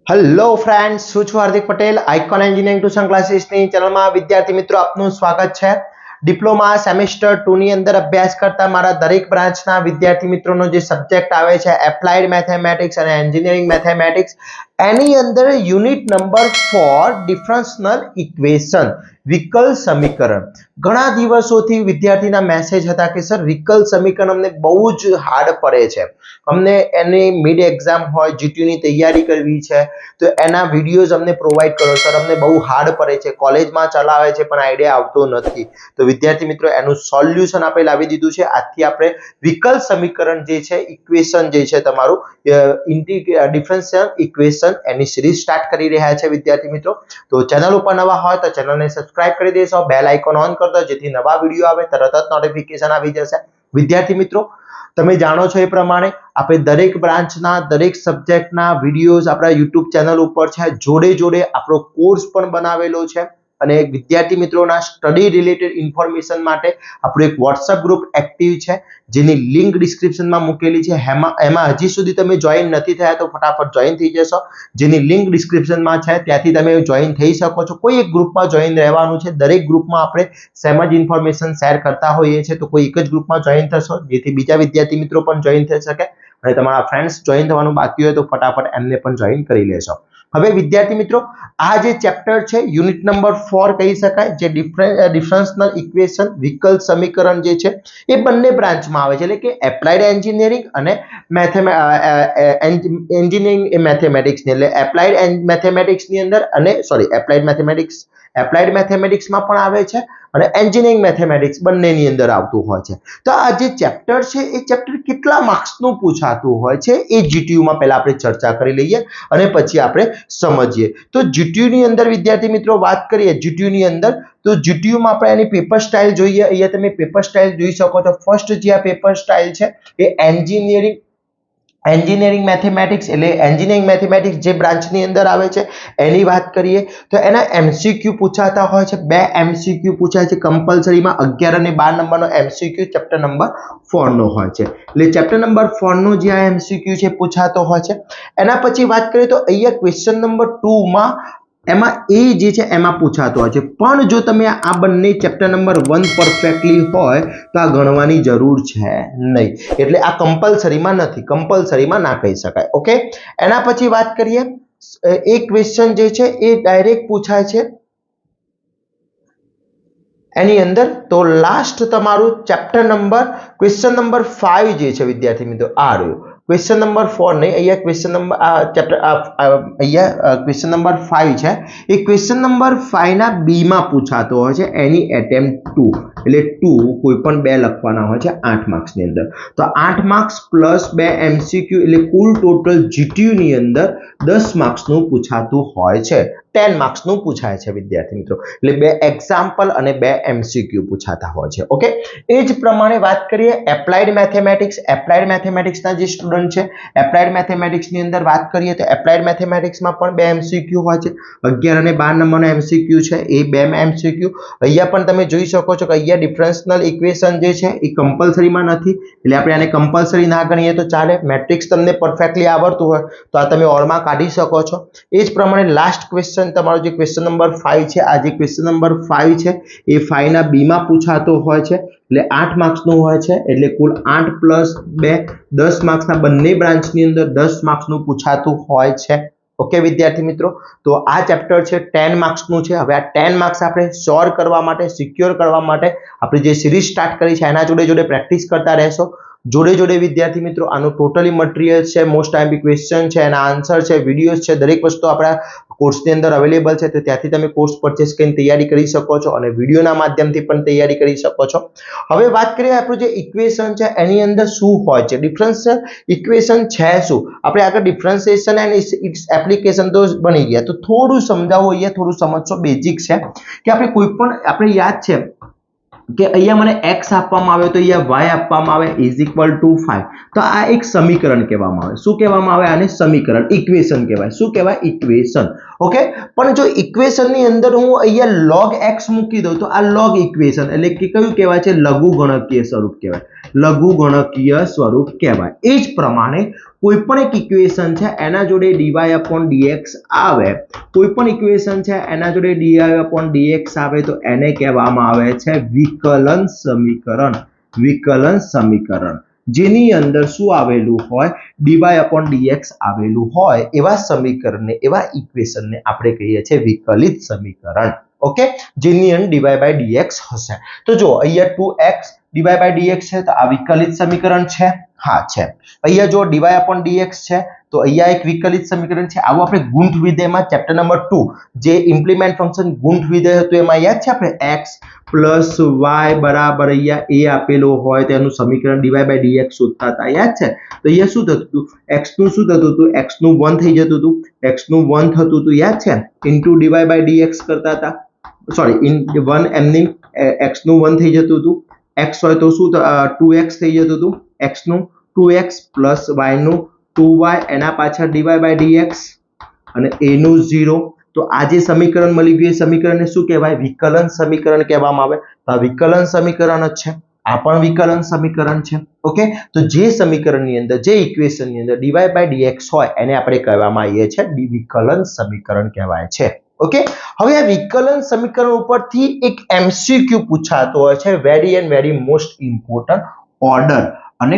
Hello friends, હું છું Hardik Patel icon engineering tuition ક્લાસીસની ચેનલમાં વિદ્યાર્થી મિત્રો આપનું સ્વાગત છે। ડિપ્લોમા સેમેસ્ટર 2 ની અંદર અભ્યાસ કરતા મારા દરેક બ્રાન્ચના વિદ્યાર્થી મિત્રોનો જે સબ્જેક્ટ આવે છે એપ્લાઇડ મેથેમેટિક્સ અને એન્જિનિયરિંગ મેથેમેટિક્સ, એની અંદર યુનિટ નંબર 4 ડિફરન્શિયલ ઇક્વેશન વિકલ સમીકરણ। ઘણા દિવસોથી વિદ્યાર્થીના મેસેજ હતા કે સર વિકલ સમીકરણ અમને બહુ જ હાર્ડ પડે છે, અમને એની મિડ એક્ઝામ હોય, જીટીયુની તૈયારી કરવી છે તો એના વિડિયોઝ અમને પ્રોવાઈડ કરો સર, અમને બહુ હાર્ડ પડે છે, કોલેજમાં ચલાવે છે પણ આઈડિયા આવતો નથી। તો વિદ્યાર્થી મિત્રો એનું સોલ્યુશન આપણે લાવી દીધું છે। આજથી આપણે વિકલ સમીકરણ જે છે, ઇક્વેશન જે છે તમારું ડિફરન્શિયલ ઇક્વેશન, એની સિરીઝ સ્ટાર્ટ કરી રહ્યા છે વિદ્યાર્થી મિત્રો। તો ચેનલ ઉપર નવા હોય તો ચેનલને સબસ્ક્રાઇબ કરી દેશો, બેલ આઇકોન ઓન કરી દો જેથી નવા વિડિયો આવે તરત જ નોટિફિકેશન આવી જશે। વિદ્યાર્થી મિત્રો તમે જાણો છો એ પ્રમાણે આપણે દરેક બ્રાન્ચના દરેક સબ્જેક્ટના વિડિયોઝ આપણા YouTube ચેનલ ઉપર છે, જોડે જોડે આપણો કોર્સ પણ બનાવેલો છે અને વિદ્યાર્થી મિત્રોના સ્ટડી રિલેટેડ ઇન્ફોર્મેશન માટે આપણો એક WhatsApp ગ્રુપ એક્ટિવ છે જેની લિંક ડિસ્ક્રિપ્શનમાં મૂકેલી છે। એમાં હજી સુધી તમે જોઈન નથી થયા તો ફટાફટ જોઈન થઈ જશો, જેની લિંક ડિસ્ક્રિપ્શનમાં છે ત્યાંથી તમે જોઈન થઈ શકો છો। કોઈ એક ગ્રુપમાં જોઈન રહેવાનું છે, દરેક ગ્રુપમાં આપણે સેમ જ ઇન્ફોર્મેશન શેર કરતા હોઈએ છીએ તો કોઈ એક જ ગ્રુપમાં જોઈન થશો જેથી બીજા વિદ્યાર્થી મિત્રો પણ જોઈન થઈ શકે અને તમારા ફ્રેન્ડ્સ જોઈન થવાનું બાકી હોય તો ફટાફટ એમને પણ જોઈન કરી લેશો। હવે વિદ્યાર્થી મિત્રો આ જે ચેપ્ટર છે યુનિટ નંબર 4 કહી શકાય, જે ડિફરન્શિયલ ઇક્વેશન વિકલ સમીકરણ જે છે એ બંને બ્રાન્ચમાં આવે છે, એટલે કે એપ્લાઇડ એન્જિનિયરિંગ અને એન્જિનિયરિંગ મેથેમેટિક્સ ની, એટલે એપ્લાઇડ મેથેમેટિક્સની અંદર અને એપ્લાઇડ મેથેમેટિક્સમાં પણ આવે છે અને એન્જિનિયરિંગ મેથેમેટિક્સ બંનેની અંદર આવતું હોય છે। તો આ જે ચેપ્ટર છે એ ચેપ્ટર કેટલા માર્ક્સનું પૂછાતું હોય છે એ જીટીયુમાં પહેલા આપણે ચર્ચા કરી લઈએ અને પછી આપણે સમજીએ। તો જીટીયુની અંદર વિદ્યાર્થી મિત્રો વાત કરીએ, જીટીયુની અંદર તો જીટીયુમાં આપણે એની પેપર સ્ટાઇલ જોઈએ। અહીંયા તમે પેપર સ્ટાઇલ જોઈ શકો છો। ફર્સ્ટ જે આ પેપર સ્ટાઇલ છે એ એન્જિનિયરિંગ મેથેમેટિક્સ, એટલે એન્જિનિયરિંગ મેથેમેટિક્સ જે બ્રાન્ચની અંદર આવે છે એની વાત કરીએ તો એના એમસીક્યુ પૂછાતા હોય છે। બે એમસીક્યુ પૂછાય છે કમ્પલસરીમાં, 11 અને 12 નંબરનો એમસીક્યુ ચેપ્ટર નંબર 4 નો હોય છે, એટલે ચેપ્ટર નંબર 4 નો જે આ એમસીક્યુ છે પૂછાતો હોય છે। એના પછી વાત કરીએ તો અહીંયા ક્વેશ્ચન નંબર 2 માં એમાં એ જે છે એમાં પૂછાતો હોય છે, પણ જો તમે આ બંને ચેપ્ટર નંબર 1 પરફેક્ટલી હોય તો આ ગણવાની જરૂર છે નહીં, એટલે આ કમ્પલસરીમાં નથી, કમ્પલસરીમાં ના કહી શકાય। ઓકે, એના પછી વાત કરીએ એક ક્વેશ્ચન જે છે એ ડાયરેક્ટ પૂછાય છે એની અંદર, તો લાસ્ટ તમારું ચેપ્ટર નંબર ક્વેશ્ચન નંબર 5 જે છે વિદ્યાર્થી મિત્રો આ રહ્યો, ક્વેશ્ચન નંબર 4 નહીં, અહીંયા ક્વેશ્ચન નંબર આ ચેપ્ટર અહીંયા ક્વેશ્ચન નંબર 5 છે, એ ક્વેશ્ચન નંબર 5 ના બી માં પૂછાતો હોય છે, એની એટેમ્પ્ટ 2, એટલે 2 કોઈ પણ 2 લખવાના હોય છે 8 માર્ક્સની અંદર। તો 8 માર્ક્સ પ્લસ 2 એમસીક્યુ એટલે કુલ ટોટલ જીટીયુ ની અંદર 10 માર્ક્સનું પૂછાતું હોય છે, 10 માર્ક્સનું પૂછાય છે વિદ્યાર્થી મિત્રો, એટલે 2 એક્ઝામ્પલ અને 2 એમસીક્યુ પૂછાતા હોય છે। ઓકે, એ જ પ્રમાણે વાત કરીએ એપ્લાઇડ મેથેમેટિક્સના જે સ્ટુડન્ટ છે, એપ્લાઇડ મેથેમેટિક્સની અંદર વાત કરીએ તો એપ્લાઇડ મેથેમેટિક્સમાં પણ 2 એમસીક્યુ હોય છે, 11 અને 12 નંબરનો એમસીક્યુ છે એ 2 એમસીક્યુ। અહીંયા પણ તમે જોઈ શકો છો કે અહીંયા ડિફરન્શિયલ ઇક્વેશન જે છે એ કમ્પલસરીમાં નથી, એટલે આપણે આને કમ્પલસરી ના ગણીએ તો ચાલે। મેટ્રિક્સ તમને પરફેક્ટલી આવડતું હોય તો આ તમે ઓરમાં કાઢી શકો છો। એ જ પ્રમાણે લાસ્ટ ક્વેશ્ચન તમારો જે ક્વેશ્ચન નંબર 5 છે, આ જે ક્વેશ્ચન નંબર 5 છે એ 5 ના બી માં પૂછાતો હોય છે, એટલે 8 માર્ક્સનું હોય છે, એટલે કુલ 8 પ્લસ 2 10 માર્ક્સના બંને બ્રાન્ચની અંદર 10 માર્ક્સનું પૂછાતું હોય છે। ઓકે વિદ્યાર્થી મિત્રો, તો આ ચેપ્ટર છે 10 માર્ક્સનું છે। હવે આ 10 માર્ક્સ આપણે શ્યોર કરવા માટે, સિક્યોર કરવા માટે આપણે જે સિરીઝ સ્ટાર્ટ કરી છે એના જોડે જોડે પ્રેક્ટિસ કરતા રહેશો। જોડે જોડે વિદ્યાર્થી મિત્રો આનું ટોટલી મટીરીયલ છે, મોસ્ટ ટાઈમ ક્વેશ્ચન છે, એના આન્સર છે, વિડીયોઝ છે, દરેક વસ્તુ આપણા કોર્સની અંદર અવેલેબલ છે, તો ત્યાંથી તમે કોર્સ પરચેસ કરીને તૈયારી કરી શકો છો અને વિડીયોના માધ્યમથી પણ તૈયારી કરી શકો છો। હવે વાત કરીએ આપણું જે ઇક્વેશન છે એની અંદર શું હોય છે, ડિફરન્શિયલ ઇક્વેશન છે શું, આપણે આગળ ડિફરન્શિએશન એન્ડ ઇટ્સ એપ્લિકેશન તો બની ગયા, તો થોડું સમજાવો, અહીંયા થોડું સમજશો, બેઝિક છે કે આપણે કોઈ પણ, આપણે યાદ છે કે અહીંયા મને x આપવામાં આવે તો અહીંયા y આપવામાં આવે ઇઝ ઇક્વલ ટુ 5, તો આ એક સમીકરણ કહેવામાં આવે। શું કહેવામાં આવે આને? સમીકરણ, ઇક્વેશન કહેવાય। શું કહેવાય? ઇક્વેશન। ઓકે, પણ જો ઇક્વેશન ની અંદર હું અહીંયા log x મૂકી દઉં તો આ log ઇક્વેશન એટલે કે કયું કહેવાય છે? લઘુગણકીય સ્વરૂપ કહેવાય, લઘુગણકીય સ્વરૂપ કહેવાય. એ જ પ્રમાણે કોઈ પણ એક ઇક્વેશન છે એના જોડે dy/dx આવે, કોઈ પણ ઇક્વેશન છે એના જોડે dy/dx આવે તો એને કહેવામાં આવે છે વિકલન સમીકરણ. વિકલન સમીકરણ જેની અંદર શું આવેલું હોય? dy/dx આવેલું હોય એવા સમીકરણને, એવા ઇક્વેશનને આપણે કહીએ છીએ વિકલિત સમીકરણ. ઓકે, જેની અંદર dy/dx હશે. તો જો અહીંયા 2x dy/dx છે તો આ વિકલિત સમીકરણ છે. હા છે. અહીંયા જો dy/dx છે તો અહીંયા એક વિકલિત સમીકરણ છે. આવું આપણે ગુંઠ વિધેયમાં ચેપ્ટર નંબર 2 જે ઇમ્પ્લિમેન્ટ ફંક્શન ગુંઠ વિધેય હતું એમાં યાદ છે આપણે x પ્લસ y બરાબર અહીંયા a આપેલો હોય તેનું સમીકરણ dy/dx શોધતા હતા, યાદ છે? તો અહીંયા શું થતું હતું? x નું શું થતું હતું? x નું 1 થઈ જતું હતું, x નું 1 થતું હતું, યાદ છે? ઇન્ટુ dy/dx કરતા હતા, સોરી ઇન 1 એમની x નું 1 થઈ જતું હતું, x હોય તો શું 2x થઈ જતું હતું, x નું 2x પ્લસ y નું 2y એના પાછળ dy/dx અને a નું 0. તો આ જે સમીકરણ મળી ગયું એ સમીકરણને શું કહેવાય? વિકલન સમીકરણ કહેવામાં આવે. તો આ વિકલન સમીકરણ જ છે, આ પણ વિકલન સમીકરણ છે. ઓકે, તો જે સમીકરણની અંદર, જે ઇક્વેશનની અંદર dy/dx હોય એને આપણે કહેવામાં આવીએ છીએ વિકલન સમીકરણ કહેવાય છે. ઓકે, હવે આ વિકલન સમીકરણ ઉપરથી એક MCQ પૂછાતો હોય છે, very and very most important, order અને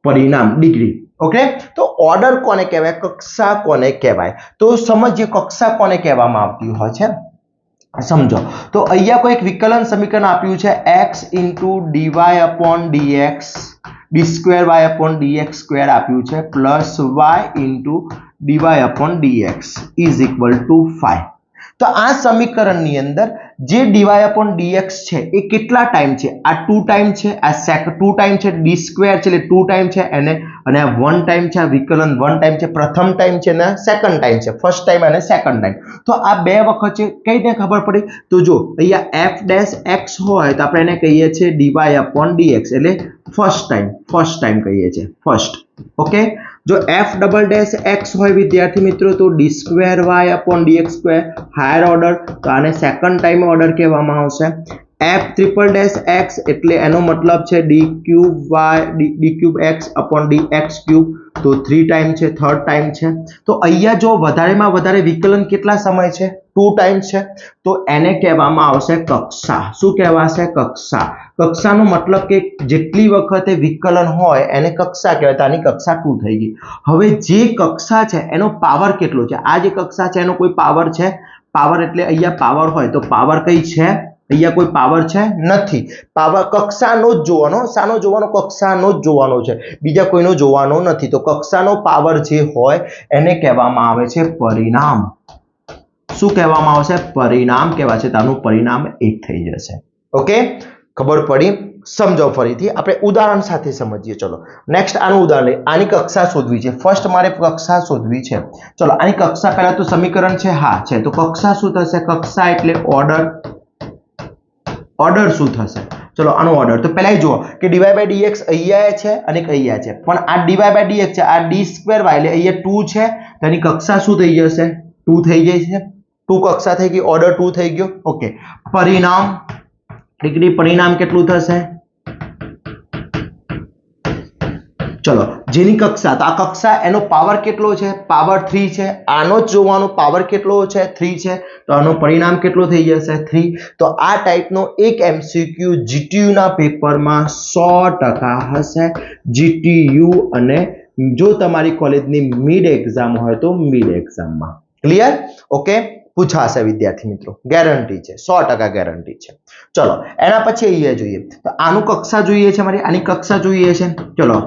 પરિણામ ડિગ્રી. ઓકે, તો ઓર્ડર કોને કહેવાય? કક્ષા કોને કહેવાય? તો સમજીએ કક્ષા કોને કહેવામાં આવતી હોય છે. સમજો તો અહીંયા કોઈ એક વિકલન સમીકરણ આપ્યું છે x * dy/dx d2y/dx² આપ્યું છે પ્લસ y * dy/dx = 5. તો આ સમીકરણની અંદર જે dy/dx છે એ કેટલા ટાઈમ છે? આ 2 ટાઈમ છે, આ 2 ટાઈમ છે, d² છે એટલે 2 ટાઈમ છે અને આ 1 ટાઈમ છે, આ વિકલન 1 ટાઈમ છે, પ્રથમ ટાઈમ છે ને સેકન્ડ ટાઈમ છે, ફર્સ્ટ ટાઈમ અને સેકન્ડ ટાઈમ. તો આ બે વખત છે. કઈ રીતે ખબર પડી? તો જો અહીંયા f' હોય તો આપણે એને કહીએ છીએ dy/dx એટલે ફર્સ્ટ ટાઈમ કહીએ છીએ, ફર્સ્ટ. ઓકે, જો f" હોય વિદ્યાર્થી મિત્રો તો d2y/dx² હાયર ઓર્ડર, તો આને સેકન્ડ ટાઈમ ઓર્ડર કહેવામાં આવશે. f"x એટલે એનો મતલબ છે d3x/dx³ તો 3 ટાઈમ છે, થર્ડ ટાઈમ છે. તો અહીંયા જો વધારેમાં વધારે વિકલન કેટલા સમય છે? 2 ટાઈમ છે. તો એને કહેવામાં આવશે કક્ષા. શું કહેવાશે? કક્ષા. કક્ષાનો મતલબ કે જેટલી વખતે વિકલન હોય એને કક્ષા કહેવાય. તો આની કક્ષા 2 થઈ ગઈ. હવે જે કક્ષા છે એનો પાવર કેટલો છે? આ જે કક્ષા છે એનો કોઈ પાવર છે? પાવર એટલે અહીંયા પાવર હોય તો પાવર કઈ છે? અહીંયા કોઈ પાવર છે? નથી. પાવર કક્ષાનો જ જોવાનો. શાનો જોવાનો? કક્ષાનો જ જોવાનો છે, બીજા કોઈનો જોવાનો નથી. તો કક્ષાનો પાવર જે હોય એને કહેવામાં આવે છે પરિણામ. શું કહેવામાં આવશે? પરિણામ કહેવાશે. તો આનું પરિણામ 1 થઈ જશે. ઓકે, ખબર પડી? સમજો ફરીથી આપણે ઉદાહરણ સાથે સમજીએ. ચલો નેક્સ્ટ આનું ઉદાહરણ લઈએ. આની કક્ષા શોધવી છે. ફર્સ્ટ મારે કક્ષા શોધવી છે. ચલો આની કક્ષા પહેલા તો સમીકરણ છે, હા છે. તો કક્ષા શું થશે? કક્ષા એટલે ઓર્ડર. ઓર્ડર શું થશે? ચલો આનો ઓર્ડર તો પહેલા જુઓ કે dy/dx અહીંયા છે અને અહીંયા છે, પણ આ dy/dx છે, આ d2y એટલે અહીંયા 2 છે, તેની કક્ષા શું થઈ જશે? 2 થઈ જાય છે. 2 કક્ષા થઈ ગઈ, ઓર્ડર 2 થઈ ગયો. ઓકે, પરિણામ ડિગ્રી, પરિણામ કેટલું થશે? ચલો જેની કક્ષા, તો આ કક્ષા એનો પાવર કેટલો છે? પાવર 3 છે. આનો જ જોવાનો પાવર કેટલો છે? 3 છે. તો આનો પરિણામ કેટલો થઈ જશે? 3. તો આ ટાઈપનો એક MCQ GTU ના પેપરમાં 100% હશે. GTU અને જો તમારી કોલેજની મિડ એક્ઝામ હોય તો મિડ એક્ઝામમાં. ક્લિયર? ઓકે, પૂછાશે વિદ્યાર્થી મિત્રો, ગેરંટી છે, 100% ગેરંટી છે. ચલો એના પછી અહીંયા જોઈએ તો આનું કક્ષા જોઈએ છે મારી, આની કક્ષા જોઈએ છે. ચલો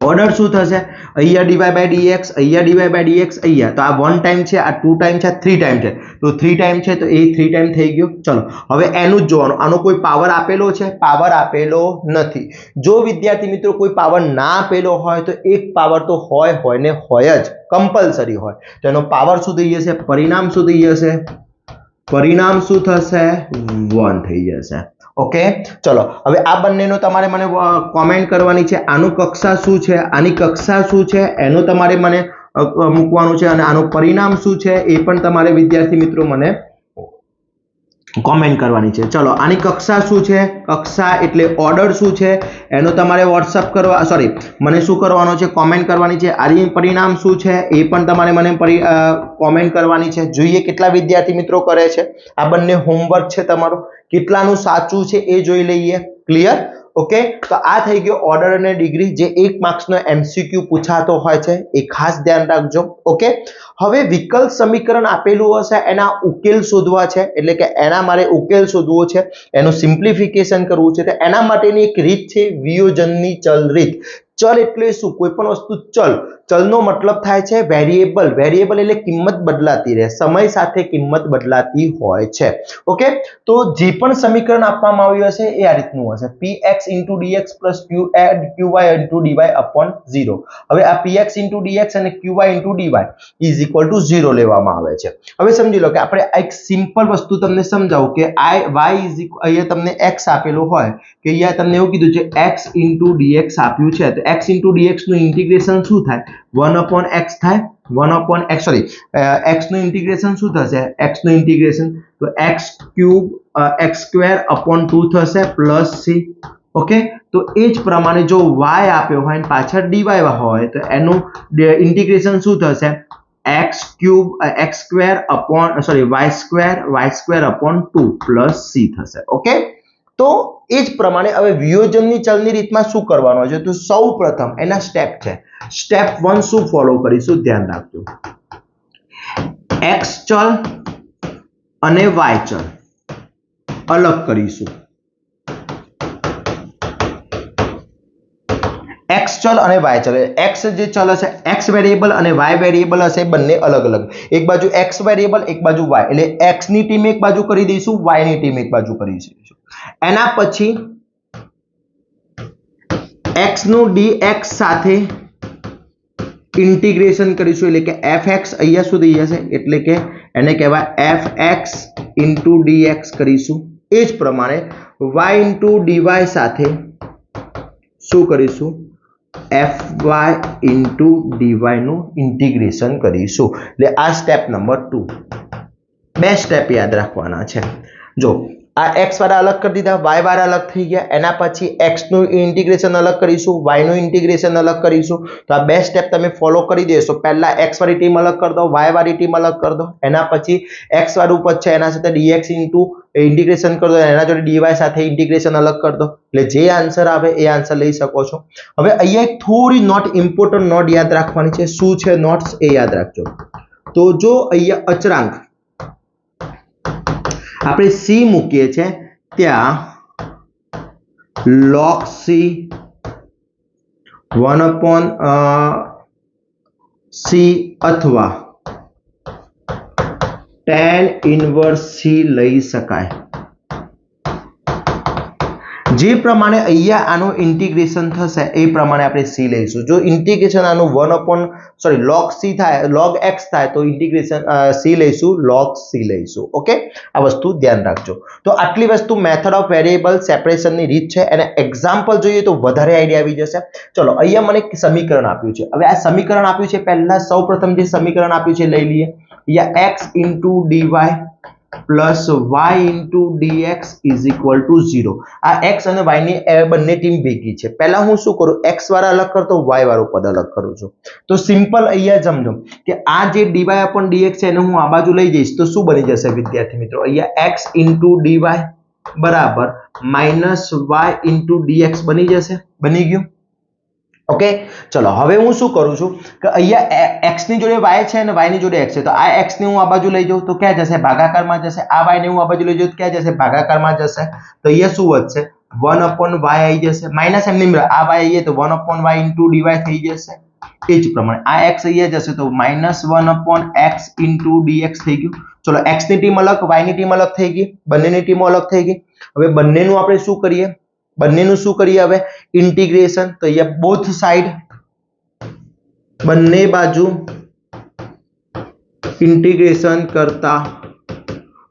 ઓર્ડર શું થશે? અહીંયા dy/dx, અહીંયા dy/dx, અહીંયા તો આ 1 ટાઈમ છે, આ 2 ટાઈમ છે, 3 ટાઈમ છે. તો 3 ટાઈમ છે તો એ 3 ટાઈમ થઈ ગયો. ચલો હવે એનું જ જોવાનું. આનો કોઈ પાવર આપેલો છે? પાવર આપેલો નથી. જો વિદ્યાર્થી મિત્રો કોઈ પાવર ના આપેલો હોય તો એક પાવર તો હોય ને હોય જ, કમ્પલસરી હોય. તો એનો પાવર શું થઈ જશે? પરિણામ શું થઈ જશે? પરિણામ શું થશે? 1 થઈ જશે. ઓકે, ચલો હવે આ બંનેનો તમારે મને કોમેન્ટ કરવાની છે. આનું કક્ષા શું છે, આની કક્ષા શું છે, એનો તમારે મને મૂકવાનું છે અને આનું પરિણામ શું છે એ પણ તમારે વિદ્યાર્થી મિત્રો મને કોમેન્ટ કરવાની છે। ચલો આની કક્ષા શું છે, કક્ષા એટલે ઓર્ડર શું છે એનો તમારે વોટ્સઅપ કરવા મને શું કરવાનો છે, કોમેન્ટ કરવાની છે। આની પરિણામ શું છે એ પણ તમારે મને કોમેન્ટ કરવાની છે। જોઈએ કેટલા વિદ્યાર્થી મિત્રો કરે છે। આ બંને હોમવર્ક છે તમારું, કેટલાનું સાચું છે એ જોઈ લઈએ। ક્લિયર? ઓકે, તો આ થઈ ગયો ઓર્ડર અને ડિગ્રી, જે 1 માર્ક્સનો MCQ પૂછાતો હોય છે, એ ખાસ ધ્યાન રાખજો। ઓકે, હવે વિકલ્પ સમીકરણ આપેલું હશે, એના ઉકેલ શોધવા છે, એટલે કે એના મારે ઉકેલ શોધવો છે, એનું સિમ્પ્લિફિકેશન કરવું છે। તો એના માટેની એક રીત છે વિયોજનની ચલ રીત। ચલ એટલે શું? કોઈ પણ વસ્તુ ચલનો મતલબ થાય છે વેરિયેબલ। વેરિયેબલ એટલે કિંમત બદલાતી રહે, સમય સાથે કિંમત બદલાતી હોય છે। ઓકે, તો જે પણ સમીકરણ આપવામાં આવ્યું હશે એ આ રીતનું હશે, px * dx + qy * dy upon 0। હવે આ px * dx અને qy * dy = 0 લેવામાં આવે છે। હવે સમજી લો કે આપણે એક સિમ્પલ વસ્તુ તમને સમજાવું કે y અહીંયા તમને x આપેલો હોય, કે અહીંયા તમને એવું કીધું છે x * dx આપ્યું છે, તો x * dx નું ઇન્ટિગ્રેશન શું થાય? 1/x થાય। 1/x x નું ઇન્ટિગ્રેશન શું થશે? x નું ઇન્ટિગ્રેશન તો x² upon 2 થશે પ્લસ c। ઓકે, તો એ જ પ્રમાણે જો y આપ્યો હોય અને પાછળ dy હોય તો એનું ઇન્ટિગ્રેશન શું થશે? y² upon 2 પ્લસ c થશે। ઓકે, તો એ જ પ્રમાણે હવે વિયોજનની ચલની રીતમાં શું કરવાનું છે, તો સૌપ્રથમ એના સ્ટેપ છે। સ્ટેપ 1 શું ફોલો કરીશું ધ્યાન રાખજો, x ચલ અને y ચલ અલગ કરીશું। x ચલ અને y ચલ, x જે ચલ હશે, x વેરિયેબલ અને y વેરિયેબલ હશે, બંને અલગ અલગ, એક બાજુ x વેરિયેબલ એક બાજુ y, એટલે x ની ટીમ એક બાજુ કરી દઈશું, y ની ટીમ એક બાજુ કરી દઈશું। એના પછી x નું dx સાથે ઇન્ટિગ્રેશન કરીશું, એટલે કે fx અહીંયા સુધી જશે, એટલે કે એને કહેવાય fx * dx કરીશું। એ જ પ્રમાણે y * dy સાથે શું કરીશું? fy * dy નું ઇન્ટિગ્રેશન કરીશું। એટલે આ સ્ટેપ નંબર 2। બે સ્ટેપ યાદ રાખવાના છે। જો આ x વાળા અલગ કરી દીધા, y વાળા અલગ થઈ ગયા, એના પછી x નું ઇન્ટિગ્રેશન અલગ કરીશું, y નું ઇન્ટિગ્રેશન અલગ કરીશું। તો આ બે સ્ટેપ તમે ફોલો કરી દેશો। પહેલા x વાળી ટીમ અલગ કરી દો, y વાળી ટીમ અલગ કરી દો, એના પછી x વાળું પદ છે એના સાથે dx ઇન્ટિગ્રેશન કરી દો, એના જોડે dy સાથે ઇન્ટિગ્રેશન અલગ કરી દો, એટલે જે આન્સર આવે એ આન્સર લઈ શકો છો। હવે અહીંયા એક થોડી નોટ ઇમ્પોર્ટન્ટ નોટ યાદ રાખવાની છે। શું છે નોટ્સ એ યાદ રાખજો। તો જો અહીંયા અચળાંક આપણે c મૂકીએ છે, ત્યાં log c 1/c અથવા tan ઇન્વર્સ c લઈ શકાય। જે પ્રમાણે અહીંયા આનું ઇન્ટિગ્રેશન થશે એ પ્રમાણે આપણે c લઈશું। જો ઇન્ટિગ્રેશન આનું log c થાય, log x થાય તો ઇન્ટિગ્રેશન c લઈશું, log c લઈશું। ઓકે, આ વસ્તુ ધ્યાન રાખજો। તો આટલી વસ્તુ મેથડ ઓફ વેરિયેબલ સેપરેશનની રીત છે, અને એક્ઝામ્પલ જોઈએ તો વધારે આઈડિયા આવી જશે। ચલો અહીંયા મને એક સમીકરણ આપ્યું છે। હવે આ સમીકરણ આપ્યું છે, પહેલા સૌપ્રથમ જે સમીકરણ આપ્યું છે લઈ લઈએ। અહીંયા x * dy plus y * dx = 0। આ x અને y ની બંને ટીમ ભેગી છે। પહેલા હું શું કરું, x વાળા અલગ કરતો, y વાળું પદ અલગ કરું છું। તો સિમ્પલ અહીંયા સમજો કે આ જે dy upon dx છે એને હું આ બાજુ લઈ જઈશ તો શું બની જશે વિદ્યાર્થી મિત્રો? અહીંયા x * dy બરાબર -y * dx બની જશે। બની ગયું? ઓકે, ચલો હવે હું શું કરું છું કે અહીંયા x ની જોડે y છે અને y ની જોડે x છે, તો આ x ને હું આ બાજુ લઈ જાઉં તો ક્યાં જશે? ભાગાકારમાં જશે। આ y ને હું આ બાજુ લઈ જાઉં તો ક્યાં જશે? ભાગાકારમાં જશે। તો અહીંયા શું વધશે? 1/y આવી જશે, માઈનસ એમ નહીં, આ y આવીએ તો 1/y * dy થઈ જશે। એ જ પ્રમાણે આ x અહીંયા જશે તો -1/x * dx થઈ ગયું। ચલો x ની ટીમ અલગ, y ની ટીમ અલગ થઈ ગઈ, બંનેની ટીમો અલગ થઈ ગઈ। હવે બંનેનું આપણે શું કરીએ? હવે ઇન્ટિગ્રેશન। તો અહીંયા બોથ સાઈડ, બંને બાજુ ઇન્ટિગ્રેશન કરતા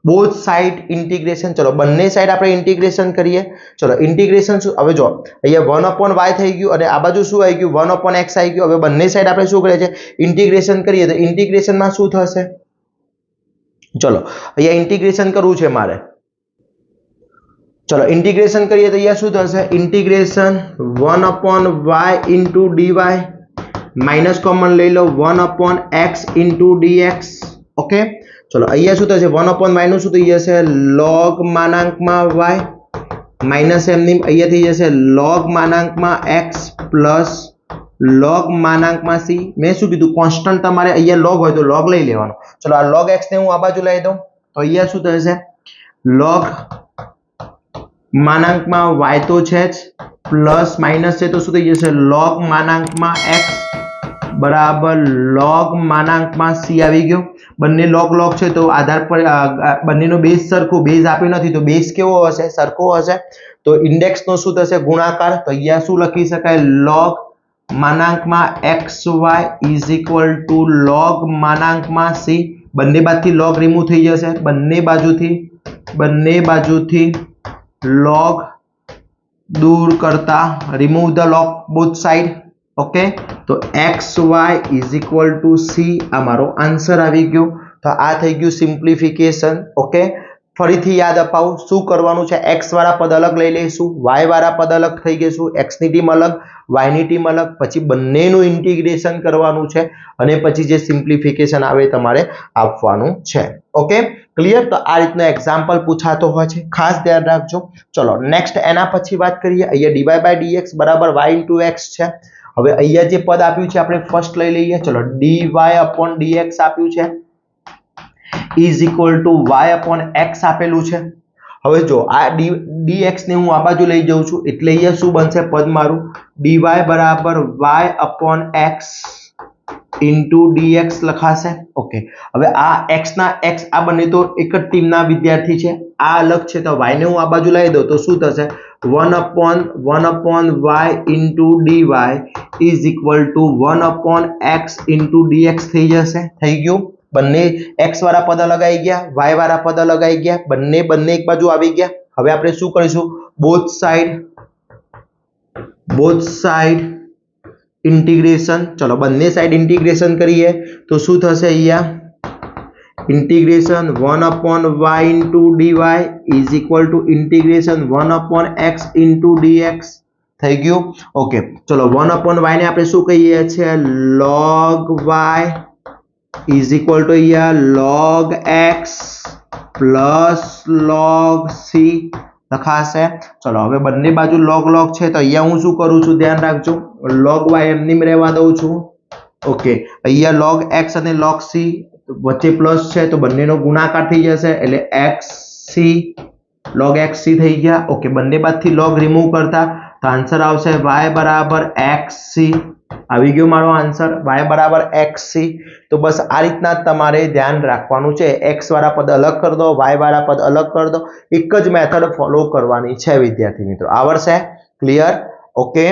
बोथ साइड इंटीग्रेशन चलो बंने साइड આપણે इंटीग्रेशन કરીએ ચલો इंटीग्रेशन શું હવે જો અહીંયા 1/y થઈ ગયું અને આ બાજુ શું આવી ગયું 1/x આવી ગયું હવે બંને સાઈડ આપણે શું કરીએ છે इंटीग्रेशन કરીએ તો इंटीग्रेशन માં શું થશે ચલો અહીંયા इंटीग्रेशन કરવું છે મારે चलो इंटीग्रेशन करिए तो यह શું થશે integration 1/y into dy minus common ले लो 1/x into dx ओके चलो અહીંયા શું થશે 1/y નું શું થઈ જશે log માનાંકમાં y માઈનસ m ની અહીંયા થઈ જશે log માનાંકમાં x plus log માનાંકમાં c મેં શું કીધું કોન્સ્ટન્ટ તમારે અહીંયા log હોય તો log લઈ લેવાનો ચલો આ log x ને હું આ બાજુ લઈ દઉં તો અહીંયા શું થશે log मानांक में y तो है प्लस माइनस है तो शू थी जैसे log मानांक में x बराबर log मानांक में c આવી ગયો બંને log log છે તો આધાર પર બંનેનો બેઝ સરખો બેઝ આપ્યો નથી તો બેઝ કેવો હશે સરખો હશે તો ઇન્ડેક્સ નો શું થશે ગુણાકાર તો અહીંયા શું લખી શકાય log માનાંક में xy = log मानांक में c બંને બાજુથી log રિમૂવ થઈ જશે બંને બાજુથી log दूर करता remove the log both side okay तो xy = c हमारो आंसर આવી ગયો તો આ થઈ ગયું સિમ્પ્લિફિકેશન ઓકે ફરીથી યાદ અપાવું શું કરવાનું છે x વાળા પદ અલગ લઈ લઈશું y વાળા પદ અલગ થઈ ગયેશું x ની ટીમ અલગ y ની ટીમ અલગ પછી બંનેનું ઇન્ટિગ્રેશન કરવાનું છે અને પછી જે સિમ્પ્લિફિકેશન આવે તમારે આપવાનું છે ઓકે क्लियर तो आ रीतना एग्जाम्पल पूछातो होय छे खास ध्यान राखजो चलो नेक्स्ट एना પછી વાત કરીએ અહીંયા dy/dx = y * x છે હવે અહીંયા જે પદ આપ્યું છે આપણે ફર્સ્ટ લઈ લઈએ ચલો dy/dx આપ્યું છે = y/x આપેલું છે હવે જો આ dx ને હું આ બાજુ લઈ જાઉં છું એટલે અહીંયા શું બનશે પદ મારું dy = y/x into dx લખાશે ઓકે હવે આ x ના x આ બંને તો એક જ ટીમના વિદ્યાર્થી છે આ અલગ છે તો y ને હું આ બાજુ લઈ દઉં તો શું થશે 1/y into dy = 1/x into dx થઈ જશે થઈ ગયું બંને x વાળા પદ અલગ આવી ગયા y વાળા પદ અલગ આવી ગયા બંને એક બાજુ આવી ગયા હવે આપણે શું કરીશું both side इंटीग्रेशन चलो बन्ने साइड इंटीग्रेशन करिए तो शू थशे अहींया integration 1/y into dy = integration 1/x into dx થઈ ગયું ઓકે ચલો 1/y ને આપણે શું કહીએ છે log y = अहींया log x plus log c લખાશે ચલો હવે બંને બાજુ log log છે તો અહીંયા હું શું કરું છું ધ્યાન રાખજો log y એમની જ રહેવા દઉં છું ઓકે અહીંયા log x અને log c વચ્ચે પ્લસ છે તો બંનેનો ગુણાકાર થઈ જશે એટલે xc log xc થઈ ગયા ઓકે બંને બાજુથી log રિમૂવ કરતા તો આન્સર આવશે y = xc આવી ગયો મારો આન્સર y = xc તો બસ આ રીતના તમારે ધ્યાન રાખવાનું છે x વાળા પદ અલગ કરી દો y વાળા પદ અલગ કરી દો એક જ મેથડ ફોલો કરવાની છે વિદ્યાર્થી મિત્રો આવડશે ક્લિયર ઓકે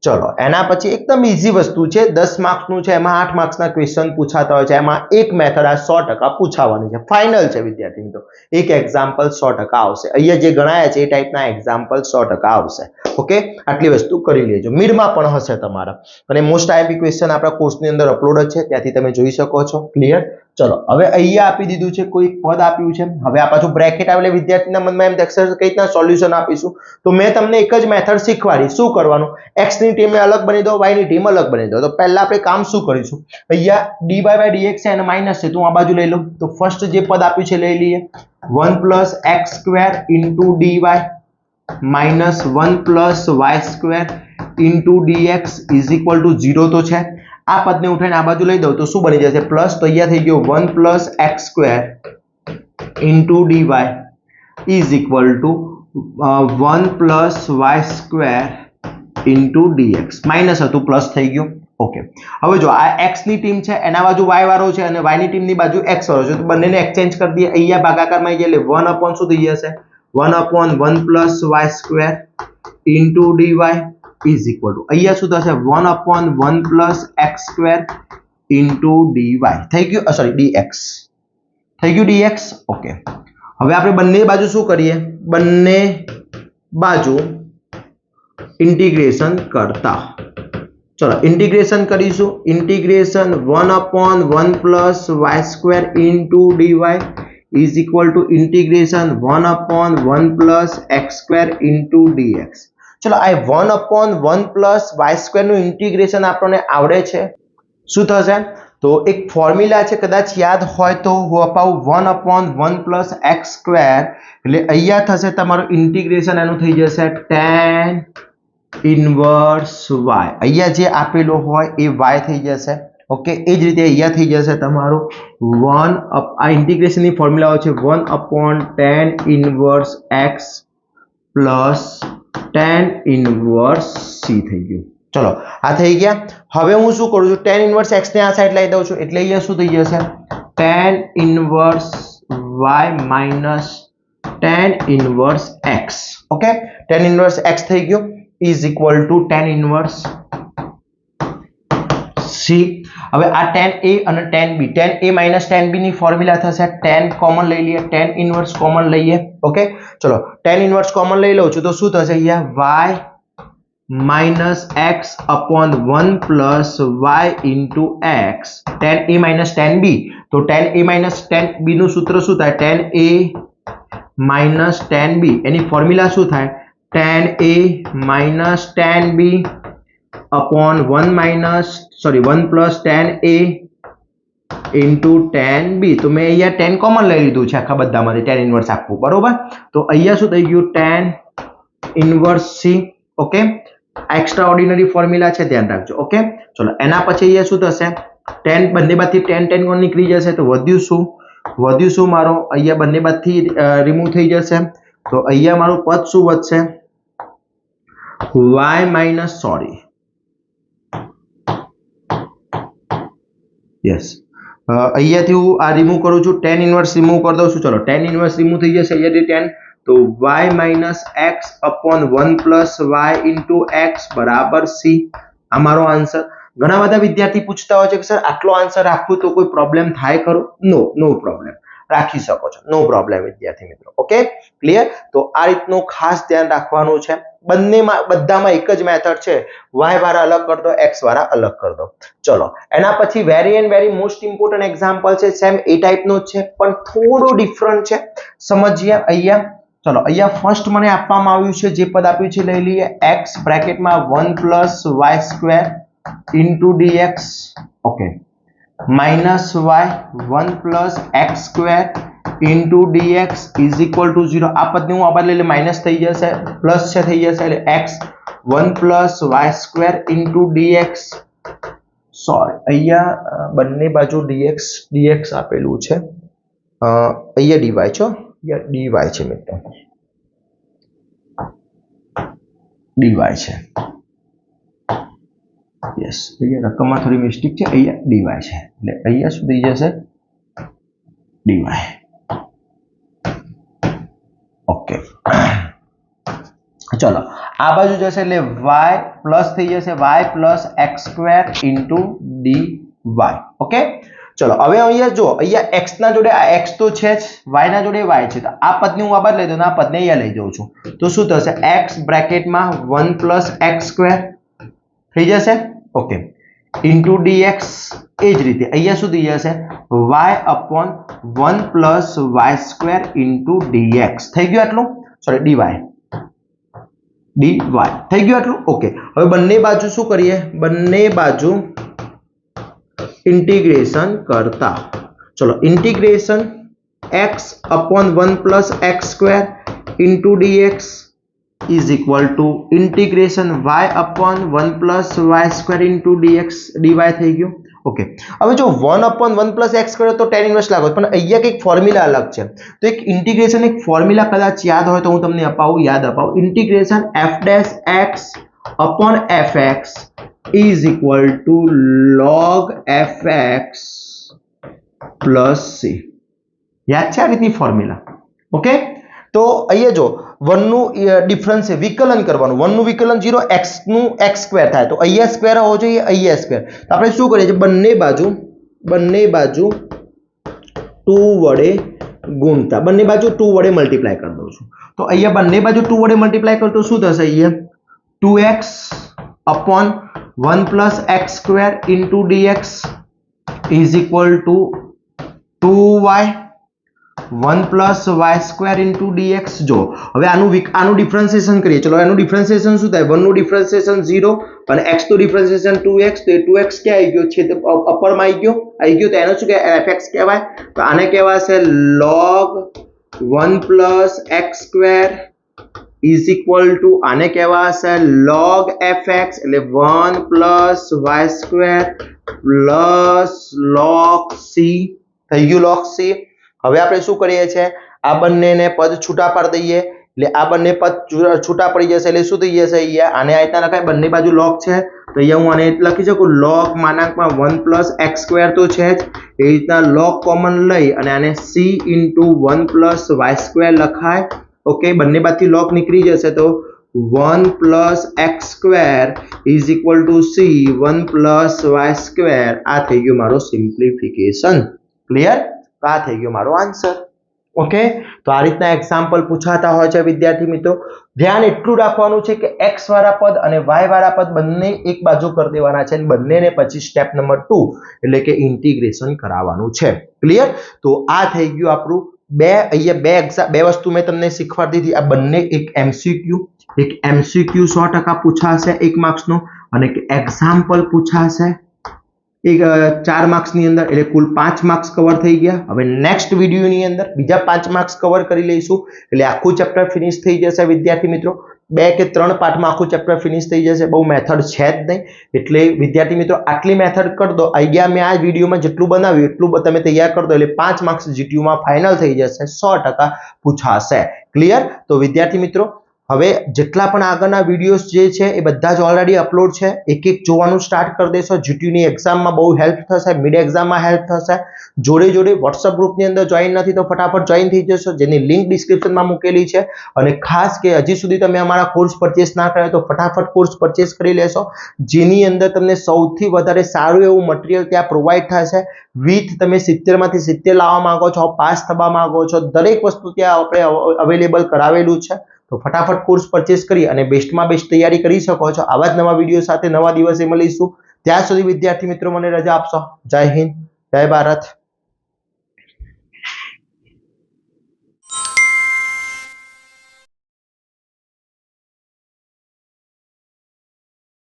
ચલો એના પછી એકદમ ઈઝી વસ્તુ છે 10 માર્ક્સ નું છે એમાં 8 માર્ક્સ ના ક્વેશ્ચન પૂછાતા હોય છે એમાં એક મેથડ આ 100% પૂછાવાની છે ફાઇનલ છે વિદ્યાર્થી મિત્રો એક એક્ઝામ્પલ 100% આવશે અહીંયા જે ગણાયા છે એ ટાઈપના એક્ઝામ્પલ 100% આવશે ઓકે આટલી વસ્તુ કરી લેજો મિડમાં પણ હશે તમારા અને મોસ્ટ આઈએમપી ક્વેશ્ચન આપણા કોર્સની અંદર અપલોડ છે ત્યાંથી તમે જોઈ શકો છો ક્લિયર ચલો હવે અહીંયા આપી દીધું છે કોઈ પદ આપ્યું છે હવે આ પાછું બ્રેકેટ આવેલે વિદ્યાર્થીના મનમાં એમ થશે કઈ રીતના સોલ્યુશન આપીશું તો મેં તમને એક જ મેથડ શીખવાડી શું કરવાનું x ની ટીમને અલગ બની દો y ની ટીમ અલગ બની દો તો પહેલા આપણે કામ શું કરીશું અહીંયા dy/dx છે અને માઈનસ છે તો હું આ બાજુ લઈ લઉં તો ફર્સ્ટ જે પદ આપ્યું છે લઈ લઈએ 1 + x² dy minus 1 + y² into dx = 0 તો છે આ પદને ઉઠાઈને આ બાજુ લઈ દઉં તો શું બની જશે પ્લસ તો અહીંયા થઈ ગયો 1 + x² into dy = 1 + y² into dx minus હતું પ્લસ થઈ ગયું ઓકે હવે જો આ x ની ટીમ છે એના બાજુ y વાળો છે અને y ની ટીમની બાજુ x વાળો છે તો બંનેને એક્સચેન્જ કરી દઈએ અહીંયા ભાગાકારમાં આવી જાય એટલે 1 શું થઈ જશે 1/1 + y² into dy અહીંયા શું થશે 1/1 + x² into dy થઈ ગયું સોરી dx થઈ ગયું dx ઓકે હવે આપણે બંને બાજુ શું કરીએ, બંને બાજુ ઇન્ટિગ્રેશન કરતા, ચલો ઇન્ટિગ્રેશન કરીશું, integration 1/1 plus Y square into dy is equal to integration 1/1 plus X square into dx. ચલો આ 1/1 પ્લસ વાય સ્ક્વેર નું ઇન્ટિગ્રેશન આપણને આવડે છે. શું થશે, તો એક ફોર્મ્યુલા છે, કદાચ યાદ હોય તો હું અપાવું, 1/1 પ્લસ એક્સ સ્ક્વેર, એટલે અહીંયા થશે તમારું ઇન્ટિગ્રેશન, એનું થઈ જશે tan ઇન્વર્સ વાય, અહીંયા જે આપેલો હોય એ વાય થઈ જશે. ઓકે, એ જ રીતે અહીંયા થઈ જશે તમારું 1 આ ઇન્ટિગ્રેશનની ફોર્મ્યુલા છે 1/tan inverse x plus tan inverse C થઈ ગયું. ચલો આ થઈ ગયા. હવે હું શું કરું છું, tan ઇન્વર્સ x ને આ સાઈડ લઈ દઉં છું, એટલે અહીંયા શું થઈ જશે, tan inverse y minus tan inverse x. Okay, tan inverse x થઈ ગયું is equal two tan inverse c. હવે આ tan a અને tan b, tan a minus tan b ની ફોર્મ્યુલા થશે, tan કોમન લઈ લઈએ, tan ઇન્વર્સ કોમન લઈએ. ઓકે, ચલો tan ઇન્વર્સ કોમન લઈ લઉં છું તો શું થશે, અહીંયા y minus x upon 1 plus y into x, tan a minus tan b, તો tan a minus tan b નું સૂત્ર શું થાય, tan a minus tan b, any formula શું થાય, tan a minus tan b upon 1 plus tan a into tan b. તો મેં અહીંયા tan કોમન લઈ લીધું છે આખા બધામાંથી, tan ઇન્વર્સ આખું, બરોબર. તો અહીંયા શું થઈ ગયું, tan inverse c. Okay, extra ordinary formula છે, ધ્યાન રાખજો. ઓકે, ચલો એના પછી અહીંયા શું થશે, tan બંને બાજુથી tan કોણ નીકળી જશે, તો વધ્યું શું મારો, અહીંયા બંને બાજુથી રિમૂવ થઈ જશે, તો અહીંયા મારું પદ શું વધશે, y માઈનસ યસ, અહીંયાથી હું આ રિમૂવ કરું છું, tan ઇન્વર્સ રિમૂવ કરી દઉં છું. ચલો tan ઇન્વર્સ રિમૂવ થઈ જશે અહીંયાથી tan, તો y minus x upon 1 plus y into x બરાબર c. આ મારો આન્સર. ઘણા બધા વિદ્યાર્થી પૂછતા હોય છે કે સર આટલો આન્સર રાખવું તો કોઈ પ્રોબ્લેમ થાય ખરો? નો પ્રોબ્લેમ, રાખી શકો છો, નો પ્રોબ્લેમ વિદ્યાર્થી મિત્રો. Okay, clear. તો આ રીતનું ખાસ ધ્યાન રાખવાનું છે. બધામાં એક જ મેથડ છે, y વાળા અલગ કરી દો, x વાળા અલગ કરી દો. ચલો એના પછી વેરી મોસ્ટ ઇમ્પોર્ટન્ટ એક્ઝામ્પલ છે, સેમ એ ટાઈપનો જ છે પણ થોડો ડિફરન્ટ છે, સમજીએ અહીંયા. ચલો અહીંયા ફર્સ્ટ મને આપવામાં આવ્યું છે, જે પદ આપ્યું છે લઈ લઈએ, x બ્રેકેટમાં 1 plus y square into dx. Okay, minus y 1 plus x square into dx is equal to 0. આ પદને હું આબાદ લઈ લે, માઈનસ થઈ જશે, પ્લસ છે થઈ જશે, એટલે x 1 plus y square into dx. Sorry, અહીંયા બંને બાજુ dx આપેલું છે, અહીંયા dy છે, dy છે મિત્રો, dy છે. યસ, અહીંયા રકમમાં થોડી મિસ્ટેક છે, અહીંયા dy છે, એટલે અહીંયા શું થઈ જશે, dy. ઓકે, ચલો આ બાજુ જશે એટલે y પ્લસ થઈ જશે, y plus x square into dy. Okay, ચલો હવે અહીંયા જો, અહીંયા x ના જોડે આ x તો છે જ, y ના જોડે y છે, તો આ પદને હું આ બાદ લઈ દઉં, આ પદને અહીંયા લઈ જાઉં છું, તો શું થશે, x બ્રેકેટમાં 1 પ્લસ x સ્ક્વેર થઈ જશે. Okay, into dx. એ જ રીતે અહીંયા શું થઈ જશે, y upon 1 plus y square into dx. થઈ ગયું આટલું, સોરી dy થઈ ગયું આટલું. ઓકે, હવે બંને બાજુ શું કરીએ, બંને બાજુ ઇન્ટિગ્રેશન કરતા. ચલો integration x upon 1 plus x square into dx is equal to integration y upon 1 plus y square into dx dy થઈ ગયું. ઓકે, હવે જો 1 upon 1 plus x square તો tan ઇન્વર્સ લાગો, પણ અહીંયા કંઈક ફોર્મ્યુલા અલગ છે, તો એક ઇન્ટિગ્રેશન એક ફોર્મ્યુલા કદાચ યાદ હોય તો હું તમને યાદ અપાવું. Integration f dash x upon fx is equal to log fx plus c. યાદ છે આ રીતની ફોર્મ્યુલા? ઓકે, તો અહીંયા જો 1 નું ડિફરન્સ છે, વિકલન કરવાનું, 1 નું વિકલન 0, x નું x સ્ક્વેર થાય, તો અહીંયા સ્ક્વેર હોવો જોઈએ, અહીંયા સ્ક્વેર. તો આપણે શું કરીએ છીએ, બંને બાજુ 2 વડે ગુણતા બંને બાજુ 2 વડે મલ્ટીપ્લાય કરી દઉં છું તો અહીંયા બંને બાજુ 2 વડે મલ્ટીપ્લાય કરું તો શું થશે અહીંયા 2x upon 1 plus x square into dx is equal to 2y 1 plus y square into dx જો હવે આનું ડિફરન્શિએશન કરીએ ચલો એનું ડિફરન્શિએશન શું થાય 1 નું ડિફરન્શિએશન 0 અને x નું ડિફરન્શિએશન 2x તો એ 2x ક્યાં આવી ગયો છે તો અપર માં આવી ગયો તો એનો શું કહેવાય fx કહેવાય તો આને કહેવાશે log 1 plus x square is equal to આને કહેવાશે log fx એટલે 1 plus y square plus log c થઈ ગયું log c હવે આપણે શું કરીએ છે આ બંનેને પદ છૂટા પાડી દઈએ એટલે આ બંને પદ છૂટા પડી જશે એટલે શું થઈ જશે અહીંયા આને આ રીતના લખાય બંને બાજુ log છે તો અહીંયા હું આને લખી શકું log માનાંકમાં 1 plus x square તો છે જ એ રીતના log કોમન લઈ અને આને c into 1 plus y square લખાય ઓકે બંને બાજુથી log નીકળી જશે તો 1 plus x square is equal to c 1 plus y square આ થઈ ગયું મારો સિમ્પ્લિફિકેશન ક્લિયર તો આ થઈ ગયો મારો આન્સર ઓકે તો આ રીતના એક્ઝામ્પલ પૂછાતા હોય છે વિદ્યાર્થી મિત્રો ધ્યાન એટલું રાખવાનું છે કે x વાળા પદ અને y વાળા પદ બંને એક બાજુ કરી દેવાના છે અને બંનેને પછી સ્ટેપ નંબર 2 એટલે કે ઇન્ટિગ્રેશન કરાવવાનું છે ક્લિયર તો આ થઈ ગયું આપણું અહીંયા બે વસ્તુ મેં તમને શીખવાડી દીધી આ બંને એક MCQ 100% પૂછાશે 1 માર્ક્સ નો અને એક એક્ઝામ્પલ પૂછાશે એક 4 માર્ક્સ ની અંદર એટલે કુલ 5 માર્ક્સ કવર થઈ ગયા હવે નેક્સ્ટ વિડિયો ની અંદર બીજા 5 માર્ક્સ કવર કરી લઈશું એટલે આખું ચેપ્ટર ફિનિશ થઈ જશે વિદ્યાર્થી મિત્રો 2 કે 3 પાર્ટમાં આખું ચેપ્ટર ફિનિશ થઈ જશે બહુ મેથડ છે જ નહીં એટલે વિદ્યાર્થી મિત્રો આટલી મેથડ કરી દો અહીંયા મેં આ વિડિયોમાં જેટલું બનાવ્યું એટલું તમે તૈયાર કરી દો એટલે 5 માર્ક્સ GTU માં ફાઇનલ થઈ જશે 100% પૂછાશે ક્લિયર તો વિદ્યાર્થી મિત્રો હવે જેટલા પણ આગળના વિડિયોઝ જે છે એ બધા જ ઓલરેડી અપલોડ છે એક જોવાનું સ્ટાર્ટ કરી દેશો GTU ની એક્ઝામમાં બહુ હેલ્પ થશે મિડ એક્ઝામમાં હેલ્પ થશે જોડે WhatsApp ગ્રુપની અંદર જોઈન નથી તો ફટાફટ જોઈન થઈ જશો જેની લિંક ડિસ્ક્રિપ્શનમાં મૂકેલી છે અને ખાસ કે હજી સુધી તમે અમારા કોર્સ પરચેસ ના કર્યો તો ફટાફટ કોર્સ પરચેસ કરી લેશો જેની અંદર તમને સૌથી વધારે સારું એવું મટીરીયલ ત્યાં પ્રોવાઈડ થશે વિથ તમે 70 માંથી 70 લાવવા માંગો છો પાસ થવા માંગો છો દરેક વસ્તુ ત્યાં આપણે અવેલેબલ કરાવેલું છે તો ફટાફટ કોર્સ પરચેસ કરી અને બેસ્ટમાં બેસ્ટ તૈયારી કરી શકો છો આવા જ નવા વિડિયો સાથે નવા દિવસે મળીશું ત્યાં સુધી વિદ્યાર્થી મિત્રો મને રજા આપશો જય હિન્દ જય ભારત